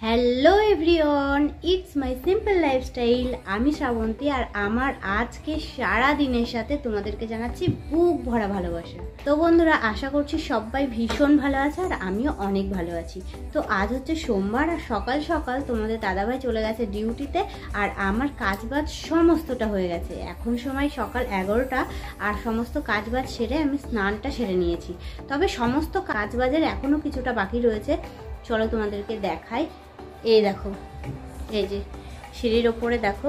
Hello everyone, it's my simple lifestyle. আমি শ্রাবন্তী আর আমার আজকে সারা দিনের সাথে তোমাদেরকে জানাচ্ছি বুক ভরা ভালোবাসা। তো বন্ধুরা, আশা করছি সবাই ভীষণ ভালো আছে আর আমিও অনেক ভালো আছি। তো আজ হচ্ছে সোমবার আর সকাল সকাল তোমাদের দাদাভাই চলে গেছে ডিউটিতে আর আমার কাজবাজ সমস্তটা হয়ে গেছে। এখন সময় সকাল 11টা আর সমস্ত কাজবাজ সেরে আমি স্নানটা সেরে নিয়েছি। তবে সমস্ত কাজবাজের এখনও কিছুটা বাকি রয়েছে, চলো তোমাদেরকে দেখাই। এই দেখো, এই যে সিঁড়ির ওপরে দেখো,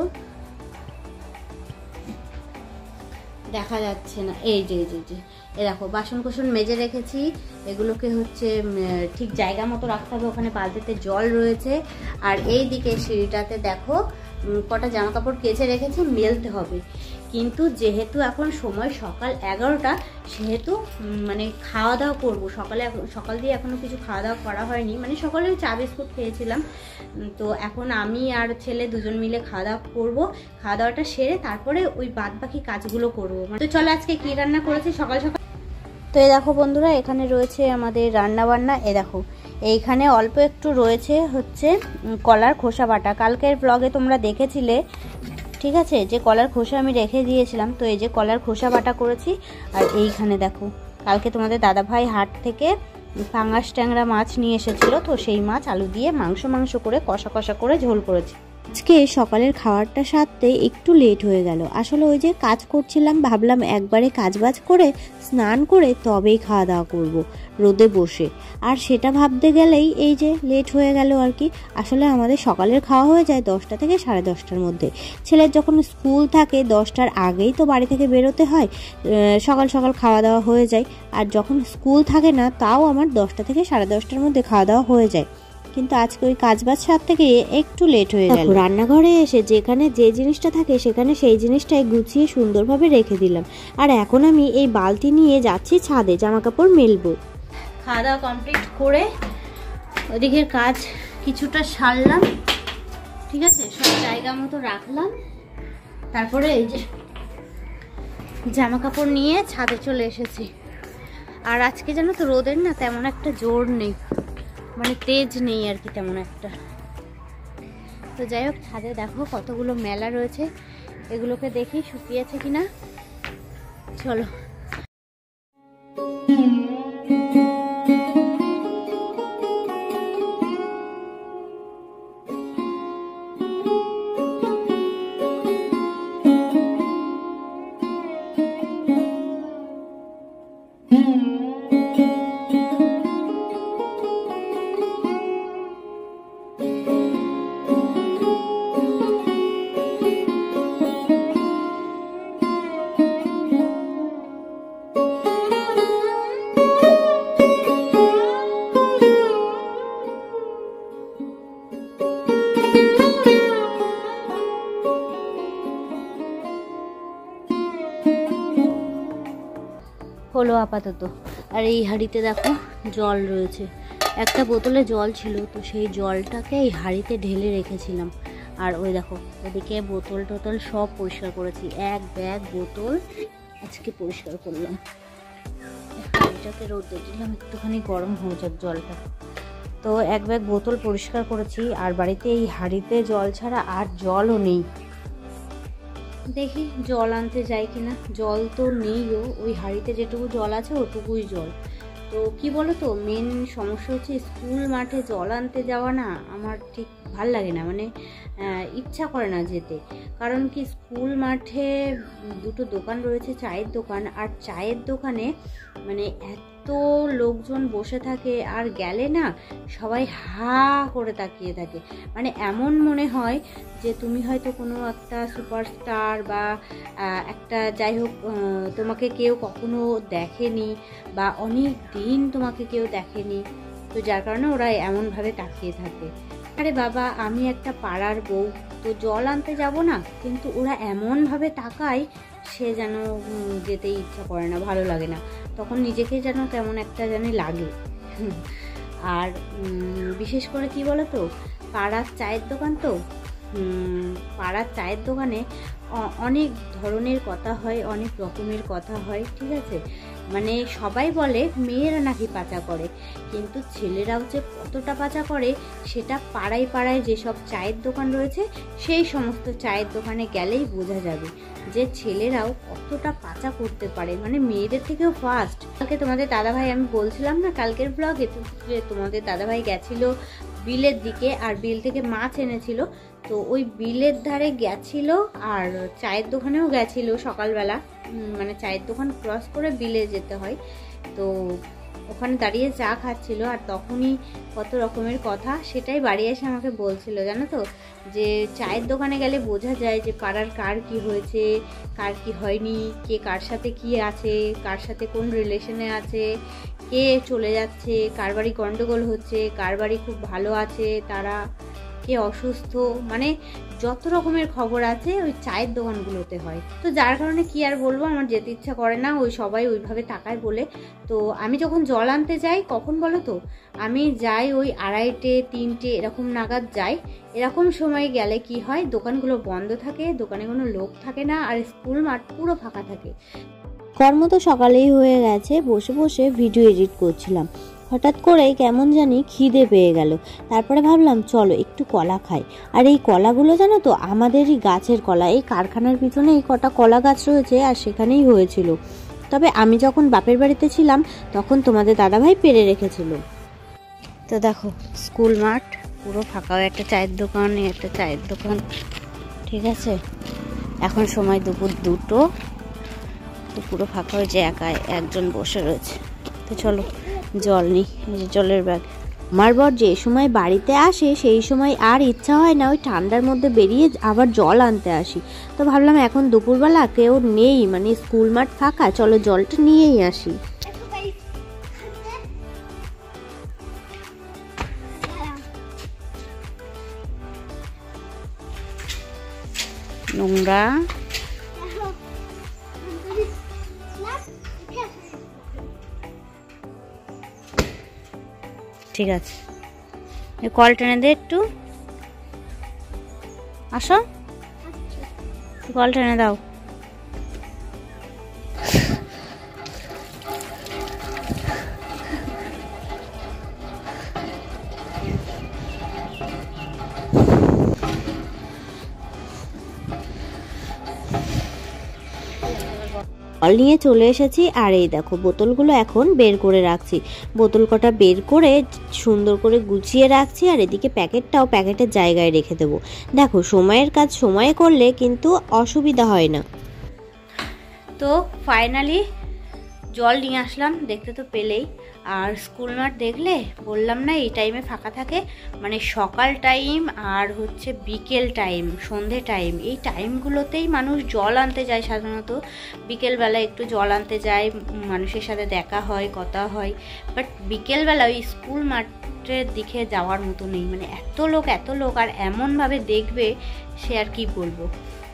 দেখা যাচ্ছে না, এই যে এই দেখো বাসন কোসন মেজে রেখেছি। এগুলোকে হচ্ছে ঠিক জায়গা মতো রাখতে হবে, ওখানে বালতিতে জল রয়েছে। আর এই দিকে সিঁড়িটাতে দেখো কটা জামা কাপড় কেচে রেখেছি, মেলতে হবে। কিন্তু যেহেতু এখন সময় সকাল 11টা, সেহেতু মানে খাওয়া দাওয়া করবো। সকাল দিয়ে এখনও কিছু খাওয়া দাওয়া করা হয়নি, মানে সকালে চা বিস্কুট খেয়েছিলাম। তো এখন আমি আর ছেলে দুজন মিলে খাওয়া দাওয়া করবো। খাওয়া দাওয়াটা সেরে তারপরে ওই বাদ বাকি কাজগুলো করবো। তো চলো আজকে কি রান্না করেছি সকাল সকাল। তো এই দেখো বন্ধুরা, এখানে রয়েছে আমাদের রান্না বান্না। এ দেখো, এইখানে অল্প একটু রয়েছে হচ্ছে কলার খোসা বাটা। কালকের ব্লগে তোমরা দেখেছিলে, ঠিক আছে, যে কলার খোসা আমি রেখে দিয়েছিলাম। তো এই যে কলার খোসা বাটা করেছি। আর এইখানে দেখো, কালকে তোমাদের দাদাভাই হাট থেকে পাঙ্গাস ট্যাংরা মাছ নিয়ে এসেছিল, তো সেই মাছ আলু দিয়ে মাংস করে কষা কষা করে ঝোল করেছি। আজকে সকালের খাবারটা সারতে একটু লেট হয়ে গেল। আসলে ওই যে কাজ করছিলাম, ভাবলাম একবারে কাজবাজ করে স্নান করে তবেই খাওয়া দাওয়া করব রোদে বসে। আর সেটা ভাবতে গেলেই এই যে লেট হয়ে গেল আর কি। আসলে আমাদের সকালের খাওয়া হয়ে যায় 10টা থেকে 10:30টার মধ্যে। ছেলের যখন স্কুল থাকে 10টার আগেই তো বাড়ি থেকে বেরোতে হয়, সকাল সকাল খাওয়া দাওয়া হয়ে যায়। আর যখন স্কুল থাকে না, তাও আমার 10টা থেকে 10:30টার মধ্যে খাওয়া দাওয়া হয়ে যায়। কিন্তু আজকে ওই কাজবাজ সার থেকে একটু লেট হয়ে গেল। রান্নাঘরে এসে যেখানে যে জিনিসটা থাকে সেখানে সেই জিনিসটাই গুছিয়ে সুন্দরভাবে রেখে দিলাম। আর এখন আমি এই বালতি নিয়ে যাচ্ছি ছাদে জামা কাপড় মেলবো। খাওয়া দাওয়া কমপ্লিট করে ওদিকের কাজ কিছুটা সারলাম, ঠিক আছে, সব জায়গা মতো রাখলাম। তারপরে এই যে জামা কাপড় নিয়ে ছাদে চলে এসেছি। আর আজকে জানো তো রোদের না তেমন একটা জোর নেই, মানে তেজ নেই আর কি তেমন একটা। তো যাই হোক, ছাদে দেখো কতগুলো মেলা রয়েছে, এগুলোকে দেখি শুকিয়েছে কিনা। চলো। হলো আপাতত। আর এই হাঁড়িতে দেখো জল রয়েছে, একটা বোতলে জল ছিল, তো সেই জলটাকে এই হাঁড়িতে ঢেলে রেখেছিলাম। আর ওই দেখো ওদিকে বোতল টোতল সব পরিষ্কার করেছি, এক ব্যাগ বোতল আজকে পরিষ্কার করলাম। হাঁড়িটাকে রোদে দিলাম, একটুখানি গরম হয়ে যাক জলটা। তো এক ব্যাগ বোতল পরিষ্কার করেছি। আর বাড়িতে এই হাঁড়িতে জল ছাড়া আর জলও নেই। দেখি জল আনতে যাই কিনা। জল তো নেইও, ওই হাঁড়িতে যেটুকু জল আছে ওটুকুই জল। তো কি বলো তো, মেন সমস্যা হচ্ছে স্কুল মাঠে জল আনতে যাওয়া না আমার ঠিক ভাল লাগে না, মানে ইচ্ছা করে না যেতে। কারণ কি, স্কুল মাঠে দুটো দোকান রয়েছে, চায়ের দোকান। আর চায়ের দোকানে মানে এত লোকজন বসে থাকে, আর গেলে না সবাই হা করে তাকিয়ে থাকে। মানে এমন মনে হয় যে তুমি হয়তো কোনো একটা সুপারস্টার বা একটা, যাই হোক, তোমাকে কেউ কখনো দেখেনি বা অনেক দিন তোমাকে কেউ দেখেনি। তো যার কারণে ওরা এমনভাবে তাকিয়ে থাকে। আরে বাবা, আমি একটা পাড়ার বউ, তো জল আনতে যাব না, কিন্তু ওরা এমনভাবে তাকায়, সে যেন যেতে ইচ্ছা করে না, ভালো লাগে না। তখন নিজেকে যেন কেমন একটা জানি লাগে। আর বিশেষ করে কি বলো তো, পাড়ার চায়ের দোকান তো, পাড়ার চায়ের দোকানে অনেক ধরনের কথা হয়, অনেক রকমের কথা হয়, ঠিক আছে। মানে সবাই বলে মেয়েরা নাকি পাচা করে, কিন্তু ছেলেরাও যে কতটা পাচা করে সেটা পাড়ায় পাড়ায় যেসব চায়ের দোকান রয়েছে সেই সমস্ত চায়ের দোকানে গেলেই বোঝা যাবে যে ছেলেরাও কতটা পাচা করতে পারে, মানে মেয়েদের থেকেও ফাস্ট। কালকে তোমাদের দাদাভাই, আমি বলছিলাম না কালকের ব্লগে যে তোমাদের দাদাভাই গেছিল বিলের দিকে আর বিল থেকে মাছ এনেছিল, তো ওই বিলের ধারে গেছিল আর চায়ের দোকানেও গেছিল সকালবেলা, মানে চায়ের দোকান ক্রস করে বিলে যেতে হয়, তো ওখানে দাঁড়িয়ে চা খাচ্ছিল আর তখনই কত রকমের কথা, সেটাই বাড়ি এসে আমাকে বলছিল জানো তো, যে চায়ের দোকানে গেলে বোঝা যায় যে পাড়ার কার কি হয়েছে, কার কি হয়নি, কে কার সাথে কি আছে, কার সাথে কোন রিলেশনে আছে, কে চলে যাচ্ছে, কার বাড়ি গন্ডগোল হচ্ছে, কার বাড়ি খুব ভালো আছে, তারা কে অসুস্থ, মানে যত রকমের খবর আছে ওই চায়ের দোকানগুলোতে হয়। তো যার কারণে কি আর বলবো, আমার যেতে ইচ্ছা করে না, ওই সবাই ওইভাবে তাকায় বলে। তো আমি যখন জল আনতে যাই, কখন বলো তো, আমি যাই ওই 2:30 3টে এরকম নাগাদ যাই। এরকম সময় গেলে কি হয়, দোকানগুলো বন্ধ থাকে, দোকানে কোনো লোক থাকে না, আর স্কুল মাঠ পুরো ফাঁকা থাকে। কর্ম তো সকালেই হয়ে গেছে, বসে বসে ভিডিও এডিট করছিলাম, হঠাৎ করে কেমন জানি খিদে পেয়ে গেল। তারপরে ভাবলাম চলো একটু কলা খাই। আর এই কলাগুলো জানো তো আমাদেরই গাছের কলা, এই কারখানার পিছনে এই কটা কলা গাছ রয়েছে আর সেখানেই হয়েছিল। তবে আমি যখন বাপের বাড়িতে ছিলাম তখন তোমাদের দাদাভাই পেরে রেখেছিল। তো দেখো স্কুল মাঠ পুরো ফাঁকা, একটা চায়ের দোকান, একটা চায়ের দোকান, ঠিক আছে। এখন সময় দুপুর 2টো, তো পুরো ফাঁকা হয়েছে, একাই একজন বসে রয়েছে। তো চলো জল নিই, জলের ব্যাগ। আমার বর যে সময় বাড়িতে আসে সেই সময় আর ইচ্ছা হয় না ওই ঠান্ডার মধ্যে বেরিয়ে আবার জল আনতে আসি। তো ভাবলাম এখন দুপুরবেলা কেউ নেই, মানে স্কুল মাঠ ফাঁকা, চলো জলটা নিয়েই আসি। নোংরা ঠিক আছে, কল টেনে দে একটু, আসো কল টেনে দাও। জল নিয়ে চলে এসেছি আর এই দেখো বোতলগুলো এখন বের করে রাখছি। বোতল কটা বের করে সুন্দর করে গুছিয়ে রাখছি আর এদিকে প্যাকেটটাও প্যাকেটের জায়গায় রেখে দেবো। দেখো সময়ের কাজ সময়ে করলে কিন্তু অসুবিধা হয় না। তো ফাইনালি জল নিয়ে আসলাম, দেখতে তো পেলেই। আর স্কুল মাঠ দেখলে বললাম না এই টাইমে ফাঁকা থাকে, মানে সকাল টাইম আর হচ্ছে বিকেল টাইম, সন্ধে টাইম, এই টাইমগুলোতেই মানুষ জল আনতে যায় সাধারণত। বিকেলবেলা একটু জল আনতে যায়, মানুষের সাথে দেখা হয়, কথা হয়, বাট বিকেলবেলা ওই স্কুল মাঠের দিকে যাওয়ার মতো নেই, মানে এত লোক আর এমনভাবে দেখবে সে আর কি বলবো।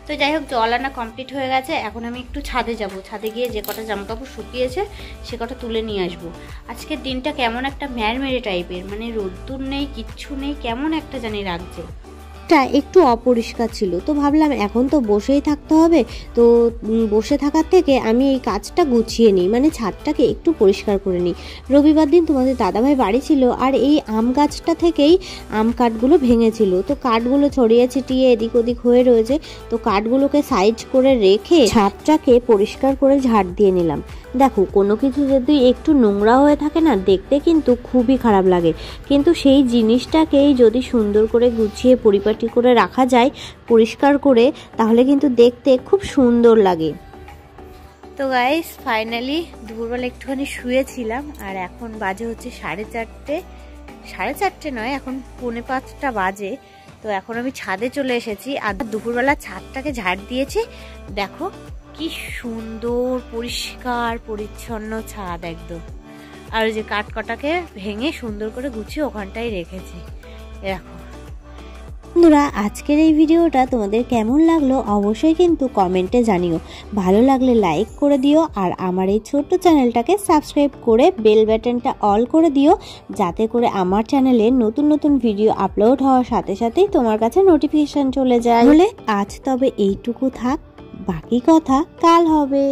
তো যাই হোক জল আনা কমপ্লিট হয়ে গেছে, এখন আমি একটু ছাদে যাব, ছাদে গিয়ে যে কটা জামাকাপড় শুকিয়েছে সে কটা তুলে নিয়ে আসবো। আজকের দিনটা কেমন একটা ম্যাড়মেড়ে টাইপের, মানে রোদ্দুর নেই, কিচ্ছু নেই, কেমন একটা জানি লাগছে। একটু অপরিষ্কার ছিল, তো ভাবলাম এখন তো বসেই থাকতে হবে, তো বসে থাকার থেকে আমি এই কাজটা গুছিয়ে নিই, মানে ছাদটাকে একটু পরিষ্কার করে নিই। রবিবার দিন তোমাদের দাদাভাই বাড়ি ছিল আর এই আম গাছটা থেকেই আম কাঠগুলো ভেঙেছিল, তো কাঠগুলো ছড়িয়ে ছিটিয়ে এদিক ওদিক হয়ে রয়েছে, তো কাঠগুলোকে সাইজ করে রেখে ছাদটাকে পরিষ্কার করে ঝাড় দিয়ে নিলাম। দেখো কোনো কিছু যদি একটু নোংরা হয়ে থাকে না, দেখতে কিন্তু খুবই খারাপ লাগে, কিন্তু সেই জিনিসটাকেই যদি সুন্দর করে গুছিয়ে পরিপাটি করে রাখা যায় পরিষ্কার করে, তাহলে কিন্তু দেখতে খুব সুন্দর লাগে। তো গাইস ফাইনালি দুপুরবেলা একটুখানি শুয়েছিলাম আর এখন বাজে হচ্ছে 4:30, 4:30 নয়, এখন 4:45 বাজে। তো এখন আমি ছাদে চলে এসেছি আর দুপুরবেলা ছাদটাকে ঝাড় দিয়েছি। দেখো কি সুন্দর পরিষ্কার পরিচ্ছন্ন ছাদ একদম। আর ওই যে কাঠকটাকে ভেঙে সুন্দর করে গুছিয়ে ওখানটাই রেখেছি। দেখো বন্ধুরা আজকের এই ভিডিওটা তোমাদের কেমন লাগলো অবশ্যই কিন্তু কমেন্টে জানিও। ভালো লাগলে লাইক করে দিও আর আমার এই ছোট্ট চ্যানেলটাকে সাবস্ক্রাইব করে বেল বাটনটা অল করে দিও, যাতে করে আমার চ্যানেলে নতুন নতুন ভিডিও আপলোড হওয়ার সাথে সাথেই তোমার কাছে নোটিফিকেশন চলে যায়। বলে আজ তবে এইটুকু থাক, বাকি কথা কাল হবে।